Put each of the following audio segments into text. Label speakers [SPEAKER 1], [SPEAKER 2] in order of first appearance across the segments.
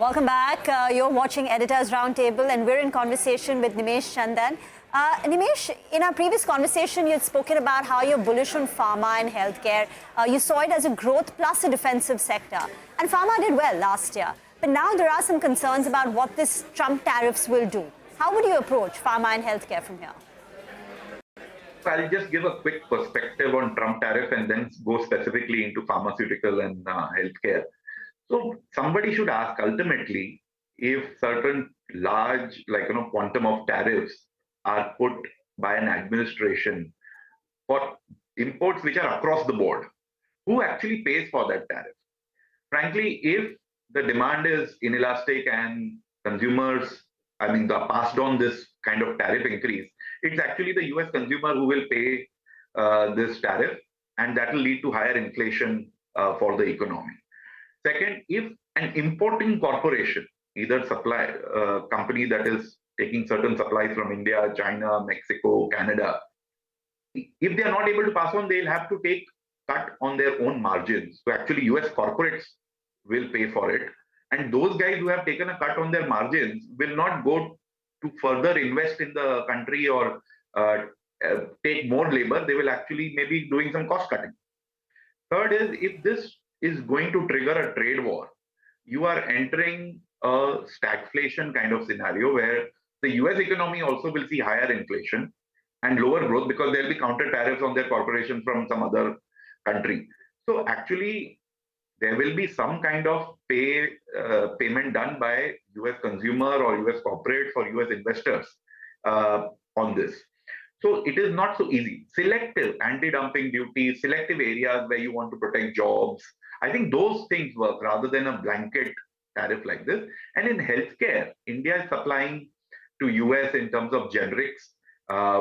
[SPEAKER 1] Welcome back. You're watching Editors Roundtable, and we're in conversation with Nimesh Chandan. Nimesh, in our previous conversation, you had spoken about how you're bullish on pharma and healthcare. You saw it as a growth plus a defensive sector. And pharma did well last year. But now there are some concerns about what this Trump tariffs will do. How would you approach pharma and healthcare from here?
[SPEAKER 2] I'll just give a quick perspective on Trump tariff and then go specifically into pharmaceutical and healthcare. So somebody should ask ultimately if certain large, quantum of tariffs are put by an administration for imports which are across the board, who actually pays for that tariff? Frankly, if the demand is inelastic and consumers, passed on this kind of tariff increase, it's actually the US consumer who will pay this tariff, and that will lead to higher inflation for the economy. Second, if an importing corporation, either supply company that is taking certain supplies from India, China, Mexico, Canada, if they are not able to pass on, they'll have to take cut on their own margins. So actually US corporates will pay for it. And those guys who have taken a cut on their margins will not go to further invest in the country or take more labor. They will actually maybe doing some cost cutting. Third is, if this is going to trigger a trade war, you are entering a stagflation kind of scenario where the US economy also will see higher inflation and lower growth because there will be counter tariffs on their corporation from some other country. So actually, there will be some kind of payment done by US consumer or US corporates or US investors on this. So it is not so easy. Selective anti-dumping duties, selective areas where you want to protect jobs, I think those things work rather than a blanket tariff like this. And in healthcare, India is supplying to US in terms of generics,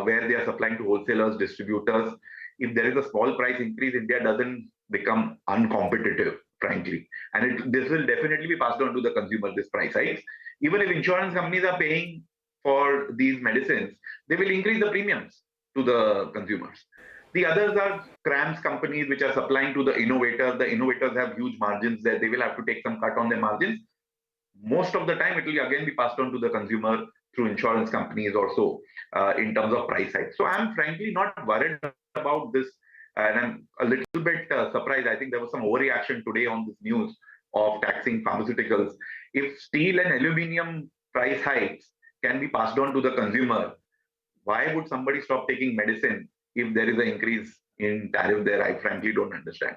[SPEAKER 2] where they are supplying to wholesalers, distributors. If there is a small price increase, India doesn't become uncompetitive, frankly. And this will definitely be passed on to the consumer, this price hikes. Even if insurance companies are paying for these medicines, they will increase the premiums to the consumers. The others are CRAMS companies which are supplying to the innovators. The innovators have huge margins there. They will have to take some cut on their margins. Most of the time, it will again be passed on to the consumer through insurance companies or so in terms of price hikes. So I'm frankly not worried about this. And I'm a little bit surprised. I think there was some overreaction today on this news of taxing pharmaceuticals. If steel and aluminium price hikes can be passed on to the consumer, why would somebody stop taking medicine if there is an increase in tariff there? I frankly don't understand.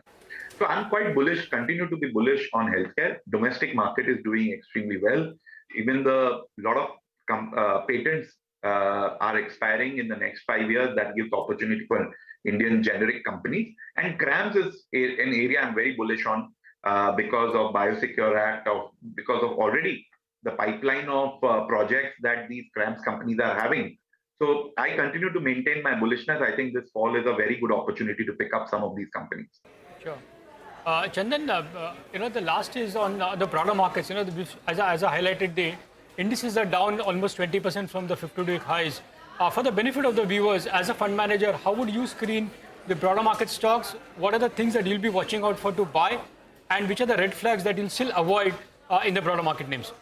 [SPEAKER 2] So I'm quite bullish, continue to be bullish on healthcare. Domestic market is doing extremely well. Even a lot of patents are expiring in the next 5 years. That gives opportunity for Indian generic companies. And CRAMS is an area I'm very bullish on because of Biosecure Act, because of already the pipeline of projects that these CRAMS companies are having. So I continue to maintain my bullishness. I think this fall is a very good opportunity to pick up some of these companies.
[SPEAKER 3] Sure. Chandan, the last is on the broader markets. As I highlighted, the indices are down almost 20% from the 52-week highs. For the benefit of the viewers, as a fund manager, how would you screen the broader market stocks? What are the things that you'll be watching out for to buy? And which are the red flags that you'll still avoid in the broader market names?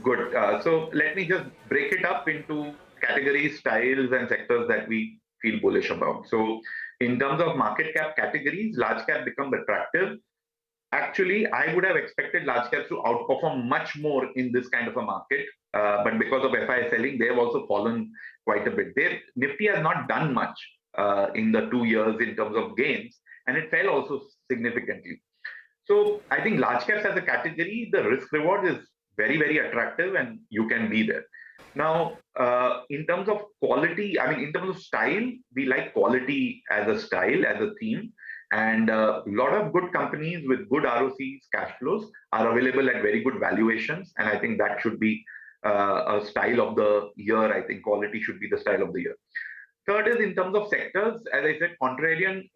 [SPEAKER 2] Good. So let me just break it up into categories, styles, and sectors that we feel bullish about. So in terms of market cap categories, large cap becomes attractive. Actually, I would have expected large caps to outperform much more in this kind of a market. But because of FI selling, they have also fallen quite a bit. Nifty has not done much in the 2 years in terms of gains, and it fell also significantly. So I think large caps as a category, the risk reward is very, very attractive, and you can be there. Now, in terms of quality, in terms of style, we like quality as a style, as a theme. And a lot of good companies with good ROCs, cash flows are available at very good valuations. And I think that should be a style of the year. I think quality should be the style of the year. Third is in terms of sectors, as I said, contrarian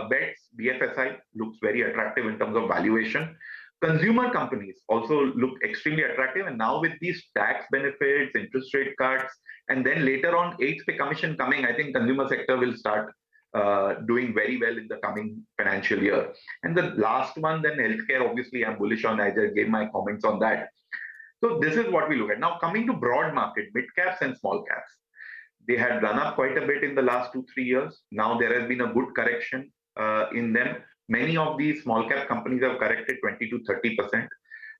[SPEAKER 2] bets, BFSI looks very attractive in terms of valuation. Consumer companies also look extremely attractive. And now with these tax benefits, interest rate cuts, and then later on 8th pay commission coming, I think consumer sector will start doing very well in the coming financial year. And the last one, then healthcare, obviously I'm bullish on. I just gave my comments on that. So this is what we look at. Now coming to broad market, mid caps and small caps. They had run up quite a bit in the last 2-3 years. Now there has been a good correction in them. Many of these small cap companies have corrected 20 to 30%.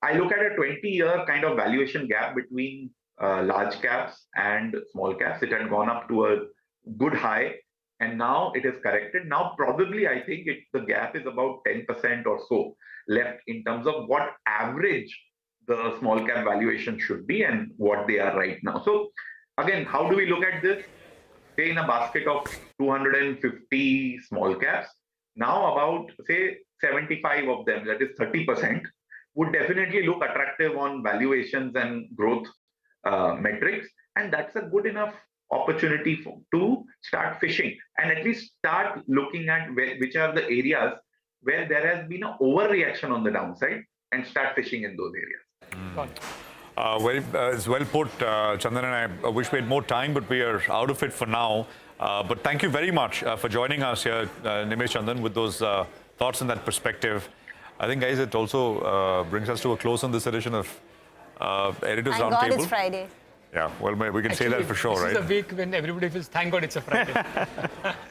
[SPEAKER 2] I look at a 20-year kind of valuation gap between large caps and small caps. It had gone up to a good high, and now it is corrected. Now probably I think the gap is about 10% or so left in terms of what average the small cap valuation should be and what they are right now. So again, how do we look at this? Say in a basket of 250 small caps, now about say 75 of them, that is 30%, would definitely look attractive on valuations and growth metrics. And that's a good enough opportunity to start fishing and at least start looking at which are the areas where there has been an overreaction on the downside and start fishing in those areas.
[SPEAKER 4] It's well put, Chandan, and I wish we had more time, but we are out of it for now. But thank you very much for joining us here, Nimesh, Chandan, with those thoughts and that perspective. I think, guys, it also brings us to a close on this edition of Editors Roundtable.
[SPEAKER 1] Thank God it's Friday.
[SPEAKER 4] Yeah, well, we can say that for sure, right?
[SPEAKER 3] This is a week when everybody feels, thank God it's a Friday.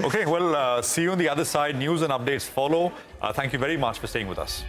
[SPEAKER 4] Okay, well, see you on the other side. News and updates follow. Thank you very much for staying with us.